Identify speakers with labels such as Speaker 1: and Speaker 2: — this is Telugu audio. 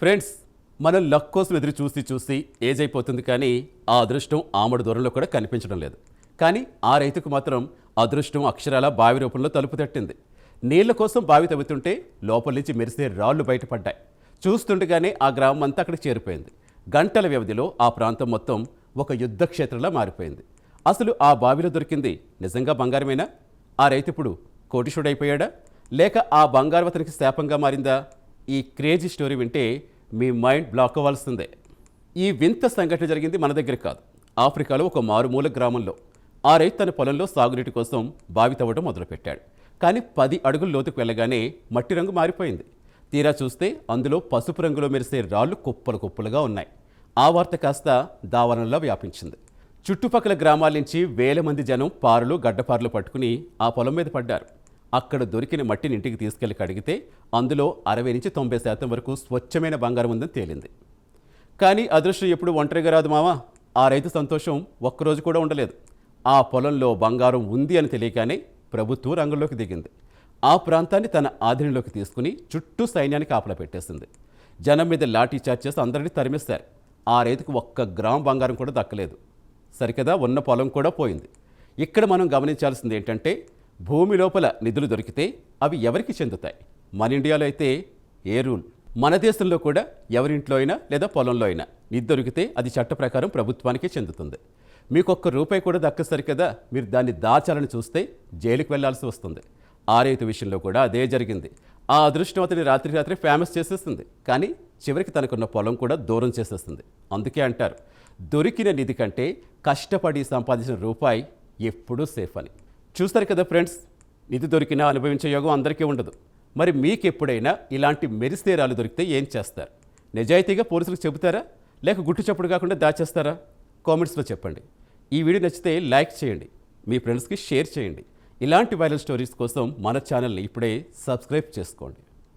Speaker 1: ఫ్రెండ్స్, మనం లక్ కోసం ఎదురు చూసి చూసి ఏజ్ అయిపోతుంది, కానీ ఆ అదృష్టం ఆమడు దూరంలో కూడా కనిపించడం లేదు. కానీ ఆ రైతుకు మాత్రం అదృష్టం అక్షరాల బావి రూపంలో తలుపు తట్టింది. నీళ్ల కోసం బావి తవ్వుతుంటే లోపల నుంచి మెరిసే రాళ్లు బయటపడ్డాయి. చూస్తుండగానే ఆ గ్రామం అంతా అక్కడికి చేరిపోయింది. గంటల వ్యవధిలో ఆ ప్రాంతం మొత్తం ఒక యుద్ధ క్షేత్రంలా మారిపోయింది. అసలు ఆ బావిలో దొరికింది నిజంగా బంగారమేనా? ఆ రైతు ఇప్పుడు కోటీశుడైపోయాడా, లేక ఆ బంగారం అతనికి శాపంగా మారిందా? ఈ క్రేజీ స్టోరీ వింటే మీ మైండ్ బ్లాక్ అవ్వాల్సిందే. ఈ వింత సంఘటన జరిగింది మన దగ్గర కాదు, ఆఫ్రికాలో ఒక మారుమూల గ్రామంలో. ఆ రైతు తన పొలంలో సాగునీటి కోసం బావి తవ్వడం మొదలుపెట్టాడు. కానీ 10 అడుగుల లోతుకు వెళ్ళగానే మట్టి రంగు మారిపోయింది. తీరా చూస్తే అందులో పసుపు రంగులో మెరిసే రాళ్లు కుప్పలు కుప్పలుగా ఉన్నాయి. ఆ వార్త కాస్త దావానంలా వ్యాపించింది. చుట్టుపక్కల గ్రామాల నుంచి వేల మంది జనం పారలు గడ్డపారలు పట్టుకుని ఆ పొలం మీద పడ్డారు. అక్కడ దొరికిన మట్టిని ఇంటికి తీసుకెళ్లి కడిగితే అందులో 60 నుంచి 90% వరకు స్వచ్ఛమైన బంగారం ఉందని తేలింది. కానీ అదృష్టం ఎప్పుడు ఒంటరిగా రాదు మావా. ఆ రైతు సంతోషం ఒక్కరోజు కూడా ఉండలేదు. ఆ పొలంలో బంగారం ఉంది అని తెలియగానే ప్రభుత్వం రంగంలోకి దిగింది. ఆ ప్రాంతాన్ని తన ఆధీనంలోకి తీసుకుని చుట్టూ సైన్యాన్ని కాపలా పెట్టేసింది. జనం మీద లాఠీ చార్జ్ చేసి అందరినీ తరిమేశారు. ఆ రైతుకు 1 గ్రామ్ బంగారం కూడా దక్కలేదు. సరికదా ఉన్న పొలం కూడా పోయింది. ఇక్కడ మనం గమనించాల్సింది ఏంటంటే, భూమి లోపల నిధులు దొరికితే అవి ఎవరికి చెందుతాయి? మన ఇండియాలో అయితే ఏ రూల్? మన దేశంలో కూడా ఎవరింట్లో అయినా లేదా పొలంలో అయినా నిధి దొరికితే అది చట్ట ప్రకారం ప్రభుత్వానికే చెందుతుంది. మీకు ₹1 కూడా దక్కసరి కదా మీరు దాన్ని దాచాలని చూస్తే జైలుకు వెళ్లాల్సి వస్తుంది. ఆ రైతు విషయంలో కూడా అదే జరిగింది. ఆ అదృష్టం అతని రాత్రి ఫేమస్ చేసేస్తుంది, కానీ చివరికి తనకున్న పొలం కూడా దూరం చేసేస్తుంది. అందుకే అంటారు, దొరికిన నిధి కంటే కష్టపడి సంపాదించిన రూపాయి ఎప్పుడూ సేఫ్ అని. చూస్తారు కదా ఫ్రెండ్స్, నిధి దొరికినా అనుభవించే యోగం అందరికీ ఉండదు. మరి మీకు ఎప్పుడైనా ఇలాంటి మెరిసేరాలు దొరికితే ఏం చేస్తారు? నిజాయితీగా పోలీసులకు చెబుతారా, లేక గుట్టు చప్పుడు కాకుండా దాచేస్తారా? కామెంట్స్లో చెప్పండి. ఈ వీడియో నచ్చితే లైక్ చేయండి, మీ ఫ్రెండ్స్కి షేర్ చేయండి. ఇలాంటి వైరల్ స్టోరీస్ కోసం మన ఛానల్ని ఇప్పుడే సబ్స్క్రైబ్ చేసుకోండి.